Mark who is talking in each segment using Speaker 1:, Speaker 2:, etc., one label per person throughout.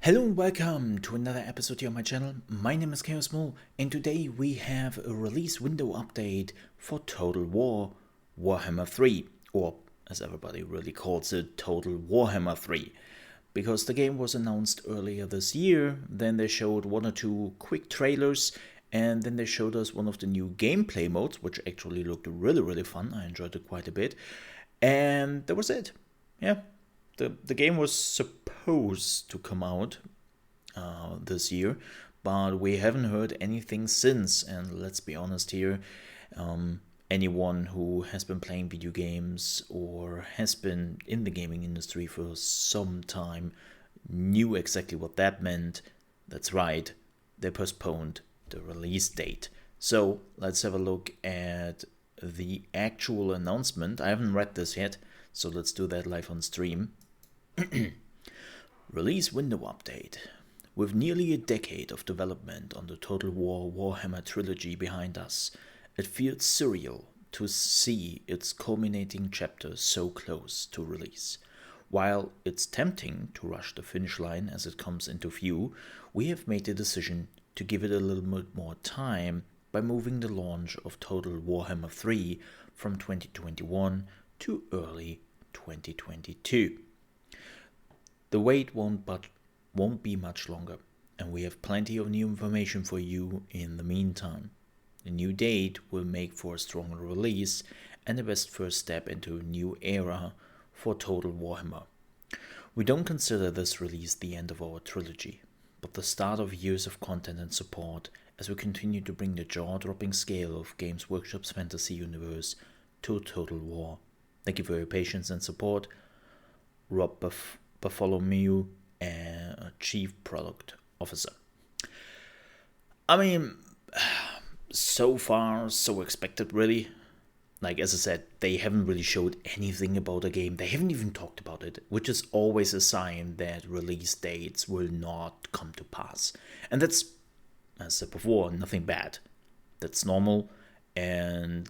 Speaker 1: Hello and welcome to another episode here on my channel. My name is ChaosMole and today we have a release window update for Total War Warhammer 3, or as everybody really calls it, Total Warhammer 3. Because the game was announced earlier this year, then they showed one or two quick trailers, and then they showed us one of the new gameplay modes, which actually looked really fun. I enjoyed it quite a bit. And that was it. Yeah, the game was supposed to come out this year, but we haven't heard anything since. And let's be honest here, anyone who has been playing video games or has been in the gaming industry for some time knew exactly what that meant. That's right, they postponed the release date. So let's have a look at the actual announcement. I haven't read this yet, so let's do that live on stream. Release window update. With nearly a decade of development on the Total War Warhammer trilogy behind us, it feels surreal to see its culminating chapter so close to release. While it's tempting to rush the finish line as it comes into view, we have made the decision to give it a little bit more time by moving the launch of Total Warhammer 3 from 2021 to early 2022. The wait won't be much longer, and we have plenty of new information for you in the meantime. The new date will make for a stronger release and the best first step into a new era for Total Warhammer. We don't consider this release the end of our trilogy, but the start of years of content and support as we continue to bring the jaw-dropping scale of Games Workshop's fantasy universe to Total War. Thank you for your patience and support. Rob Bartholomew, Chief Product Officer. I mean, so far, so expected, really. Like, as I said, they haven't really showed anything about the game. They haven't even talked about it, which is always a sign that release dates will not come to pass. And that's, as I said before, nothing bad. That's normal. And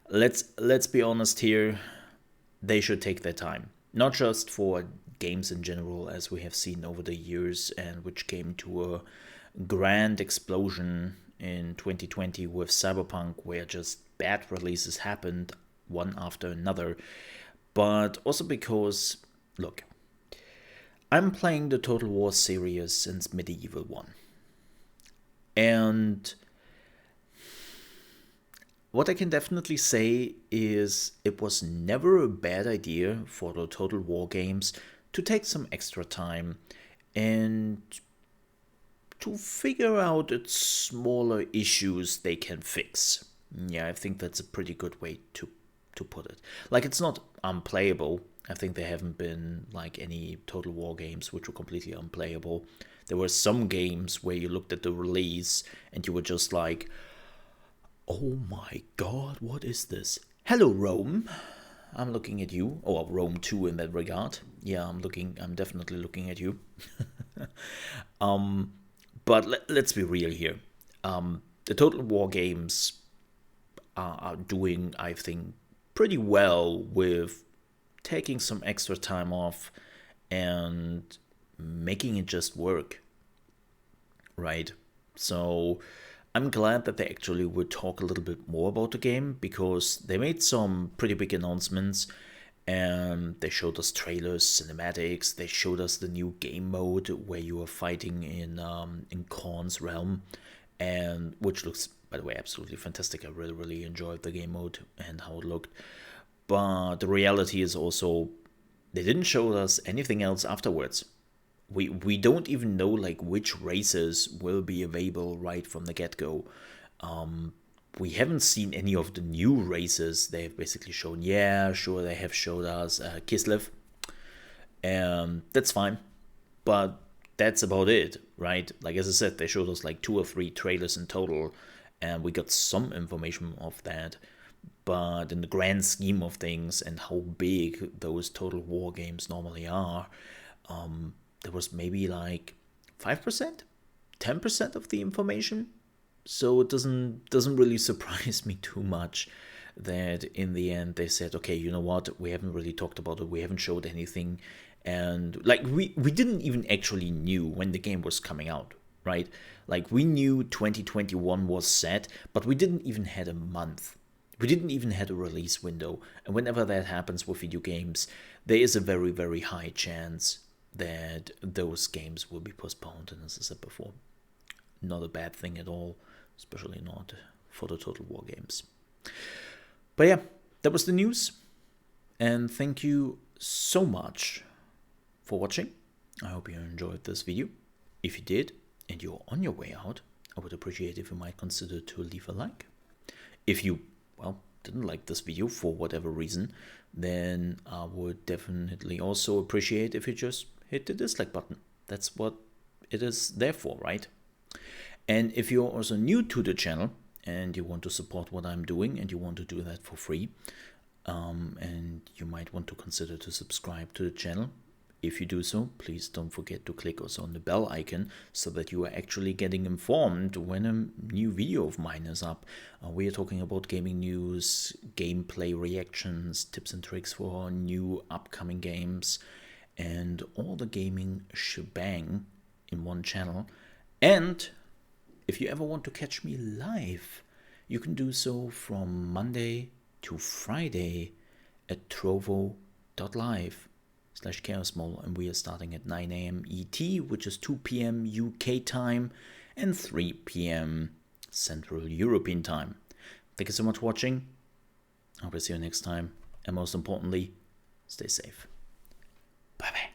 Speaker 1: let's be honest here, they should take their time. Not just for games in general, as we have seen over the years, and which came to a grand explosion in 2020 with Cyberpunk, where just bad releases happened one after another, but also because, look, I'm playing the Total War series since Medieval 1, and what I can definitely say is it was never a bad idea for the Total War games to take some extra time and to figure out its smaller issues they can fix. Yeah, I think that's a pretty good way to put it. Like, it's not unplayable. I think there haven't been like any Total War games which were completely unplayable. There were some games where you looked at the release and you were just like, oh my god, what is this? Hello, Rome. I'm looking at you. Oh, Rome 2 in that regard. Yeah, I'm definitely looking at you. But let's be real here. The Total War games are doing, I think, pretty well with taking some extra time off and making it just work. Right? So I'm glad that they actually would talk a little bit more about the game, because they made some pretty big announcements and they showed us trailers, cinematics, they showed us the new game mode where you are fighting in Khorne's realm, and which looks, by the way, absolutely fantastic. I really enjoyed the game mode and how it looked. But the reality is also they didn't show us anything else afterwards. We don't even know like which races will be available right from the get-go. We haven't seen any of the new races. They have basically shown, yeah, sure, they have showed us Kislev, and that's fine, but that's about it, right? Like, as I said, they showed us like 2 or 3 trailers in total, and we got some information of that. But in the grand scheme of things and how big those Total War games normally are, there was maybe like 5%, 10% of the information. So it doesn't really surprise me too much that in the end they said, okay, you know what, we haven't really talked about it, we haven't showed anything, And like we didn't even actually knew when the game was coming out, right? Like we knew 2021 was set, but we didn't even had a month. We didn't even had a release window. And whenever that happens with video games, there is a very, very high chance that those games will be postponed. And as I said before, not a bad thing at all, especially not for the Total War games. But yeah, that was the news. And thank you so much for watching. I hope you enjoyed this video. If you did, and you're on your way out, I would appreciate if you might consider to leave a like. If you, well, didn't like this video for whatever reason, then I would definitely also appreciate if you just hit the dislike button. That's what it is there for, right? And if you're also new to the channel and you want to support what I'm doing and you want to do that for free, and you might want to consider to subscribe to the channel. If you do so, please don't forget to click also on the bell icon so that you are actually getting informed when a new video of mine is up. We are talking about gaming news, gameplay reactions, tips and tricks for new upcoming games, and all the gaming shebang in one channel. And if you ever want to catch me live, you can do so from Monday to Friday at trovo.live/ChaosMole, and we are starting at 9 AM ET, which is 2 PM UK time and 3 PM Central European time. Thank you so much for watching. I hope to see you next time, and most importantly, stay safe. Bye bye.